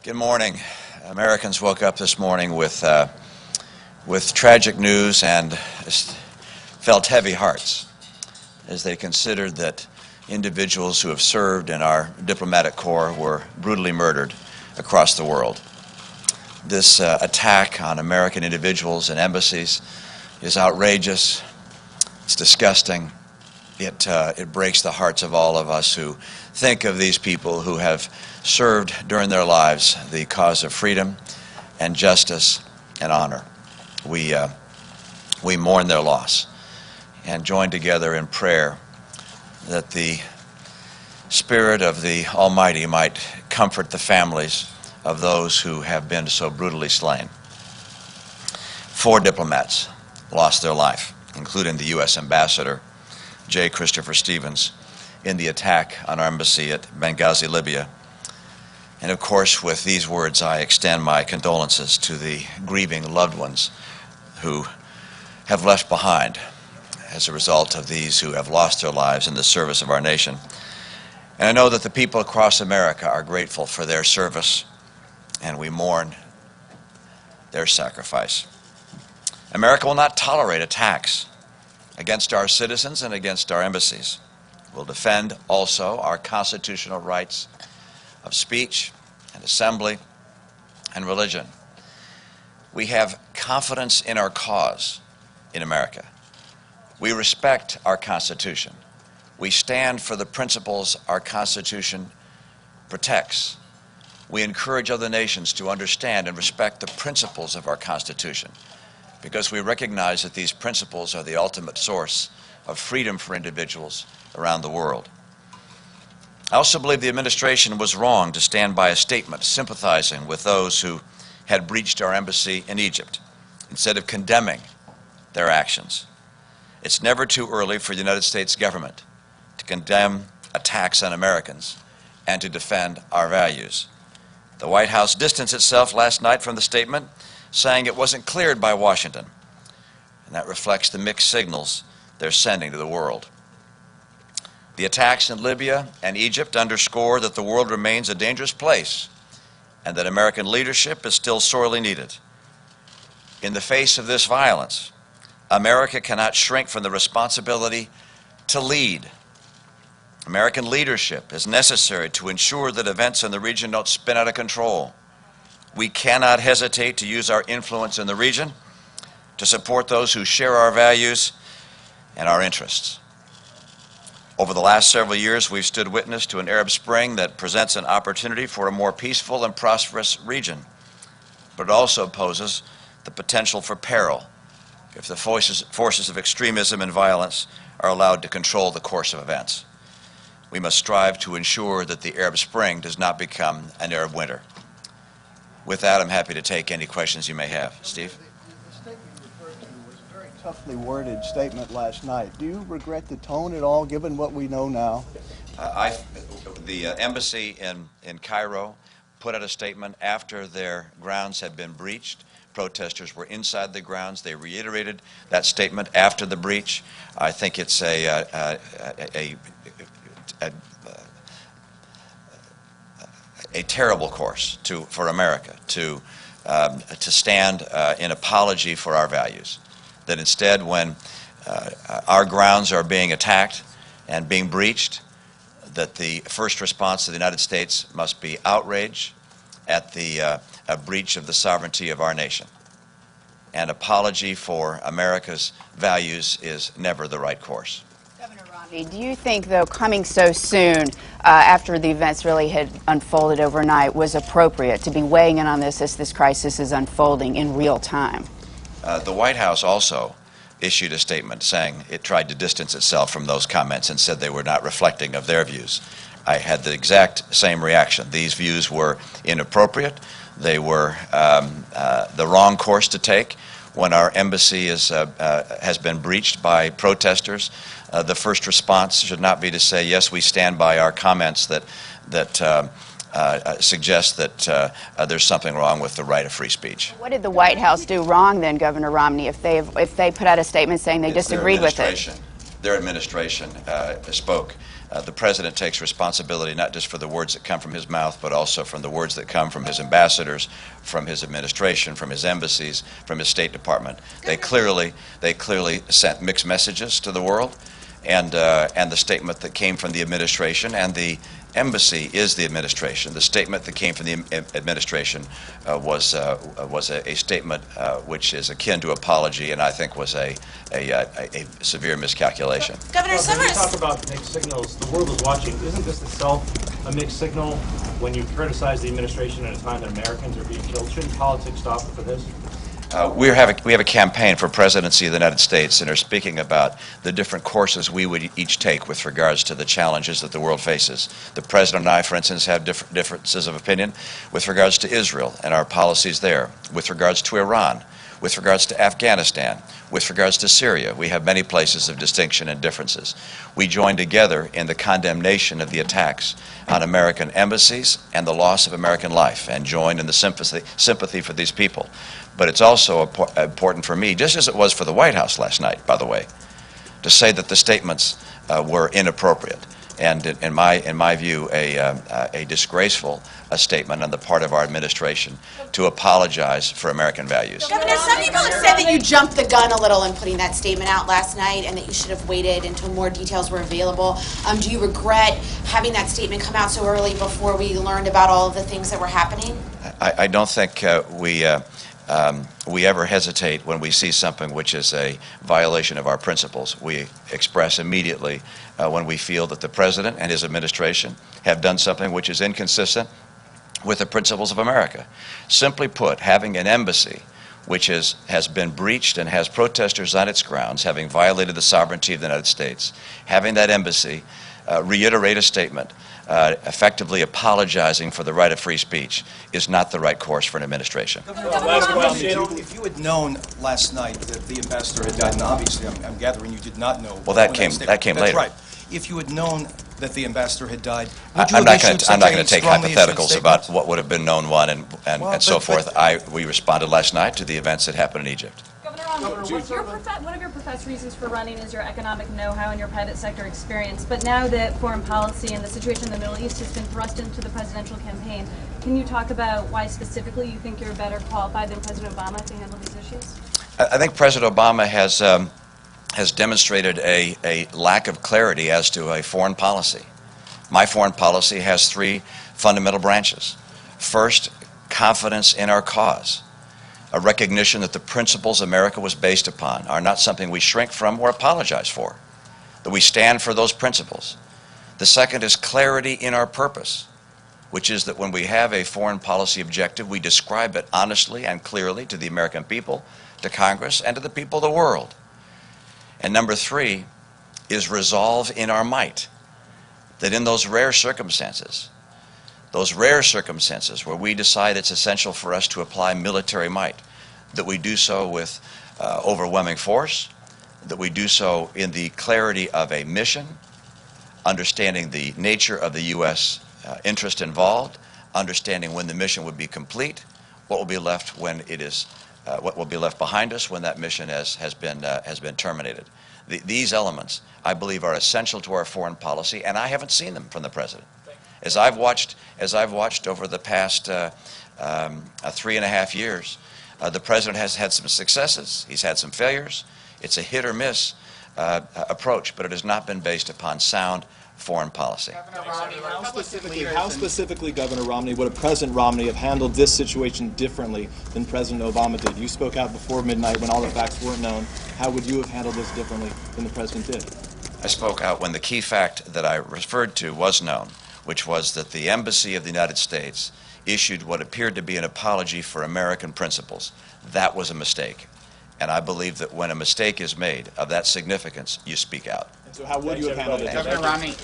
Good morning. Americans woke up this morning with tragic news and felt heavy hearts as they considered that individuals who have served in our diplomatic corps were brutally murdered across the world. This attack on American individuals and embassies is outrageous. It's disgusting. It breaks the hearts of all of us who think of these people who have served during their lives the cause of freedom and justice and honor. We mourn their loss and join together in prayer that the Spirit of the Almighty might comfort the families of those who have been so brutally slain. 4 diplomats lost their life, including the U.S. Ambassador, J. Christopher Stevens, in the attack on our embassy at Benghazi, Libya. And of course, with these words, I extend my condolences to the grieving loved ones who have left behind as a result of these who have lost their lives in the service of our nation. And I know that the people across America are grateful for their service, and we mourn their sacrifice. America will not tolerate attacks against our citizens and against our embassies. We'll defend also our constitutional rights of speech and assembly and religion. We have confidence in our cause in America. We respect our Constitution. We stand for the principles our Constitution protects. We encourage other nations to understand and respect the principles of our Constitution, because we recognize that these principles are the ultimate source of freedom for individuals around the world. I also believe the administration was wrong to stand by a statement sympathizing with those who had breached our embassy in Egypt, instead of condemning their actions. It's never too early for the United States government to condemn attacks on Americans and to defend our values. The White House distanced itself last night from the statement, saying it wasn't cleared by Washington, and that reflects the mixed signals they're sending to the world. The attacks in Libya and Egypt underscore that the world remains a dangerous place and that American leadership is still sorely needed. In the face of this violence, America cannot shrink from the responsibility to lead. American leadership is necessary to ensure that events in the region don't spin out of control. We cannot hesitate to use our influence in the region to support those who share our values and our interests. Over the last several years, we've stood witness to an Arab Spring that presents an opportunity for a more peaceful and prosperous region, but it also poses the potential for peril if the forces of extremism and violence are allowed to control the course of events. We must strive to ensure that the Arab Spring does not become an Arab winter. With that, I'm happy to take any questions you may have. Steve? The statement you referred to was a very toughly worded statement last night. Do you regret the tone at all, given what we know now? The embassy in Cairo put out a statement after their grounds had been breached. Protesters were inside the grounds. They reiterated that statement after the breach. I think it's a terrible course for America to stand in apology for our values. That instead, when our grounds are being attacked and being breached, that the first response of the United States must be outrage at the breach of the sovereignty of our nation. And apology for America's values is never the right course. Governor Romney, do you think, though, coming so soon after the events really had unfolded overnight was appropriate to be weighing in on this as this crisis is unfolding in real time? The White House also issued a statement saying it tried to distance itself from those comments and said they were not reflecting of their views. I had the exact same reaction. These views were inappropriate. They were the wrong course to take. When our embassy has been breached by protesters, the first response should not be to say, yes, we stand by our comments that suggest that there's something wrong with the right of free speech. What did the White House do wrong then, Governor Romney, if they put out a statement saying they disagreed with it? their administration spoke. The President takes responsibility not just for the words that come from his mouth, but also from the words that come from his ambassadors, from his administration, from his embassies, from his State Department. They clearly sent mixed messages to the world, and the statement that came from the administration, and the embassy is the administration. The statement that came from the administration was a statement which is akin to apology, and I think was a severe miscalculation. Governor Summers. When you talk about mixed signals, the world is watching. Isn't this itself a mixed signal when you criticize the administration at a time that Americans are being killed? Shouldn't politics stop for this? We have a campaign for presidency of the United States and are speaking about the different courses we would each take with regards to the challenges that the world faces. The President and I, for instance, have differences of opinion with regards to Israel and our policies there, with regards to Iran, with regards to Afghanistan, with regards to Syria. We have many places of distinction and differences. We join together in the condemnation of the attacks on American embassies and the loss of American life, and join in the sympathy for these people. But it's also important for me, just as it was for the White House last night, by the way, to say that the statements were inappropriate, and in my view, a disgraceful statement on the part of our administration to apologize for American values. Governor, some people have said that you jumped the gun a little in putting that statement out last night, and that you should have waited until more details were available. Do you regret having that statement come out so early before we learned about all of the things that were happening? I don't think we ever hesitate when we see something which is a violation of our principles. We express immediately when we feel that the President and his administration have done something which is inconsistent with the principles of America. Simply put, having an embassy which has been breached and has protesters on its grounds, having violated the sovereignty of the United States, having that embassy reiterate a statement effectively apologizing for the right of free speech is not the right course for an administration. If you had known last night that the ambassador had died, and obviously I'm gathering you did not know. Well, that came later. That's right. If you had known that the ambassador had died, I'm not going to take hypotheticals about what would have been known and so forth. We responded last night to the events that happened in Egypt. Governor Romney, one of your professed reasons for running is your economic know-how and your private sector experience. But now that foreign policy and the situation in the Middle East has been thrust into the presidential campaign, can you talk about why specifically you think you're better qualified than President Obama to handle these issues? I think President Obama has demonstrated a lack of clarity as to a foreign policy. My foreign policy has three fundamental branches. First, confidence in our cause. A recognition that the principles America was based upon are not something we shrink from or apologize for, that we stand for those principles. The second is clarity in our purpose, which is that when we have a foreign policy objective, we describe it honestly and clearly to the American people, to Congress, and to the people of the world. And number three is resolve in our might, that in those rare circumstances where we decide it's essential for us to apply military might, that we do so with overwhelming force, that we do so in the clarity of a mission, understanding the nature of the U.S. Interest involved, understanding when the mission would be complete, what will be left when it is, what will be left behind us when that mission has been terminated. These elements, I believe, are essential to our foreign policy, and I haven't seen them from the President. As I've watched over the past 3.5 years, the President has had some successes. He's had some failures. It's a hit or miss approach, but it has not been based upon sound foreign policy. How specifically, Governor Romney, would President Romney have handled this situation differently than President Obama did? You spoke out before midnight when all the facts weren't known. How would you have handled this differently than the President did? I spoke out when the key fact that I referred to was known, which was that the Embassy of the United States issued what appeared to be an apology for American principles. That was a mistake. And I believe that when a mistake is made of that significance, you speak out. And so how would you have handled it? Governor Romney.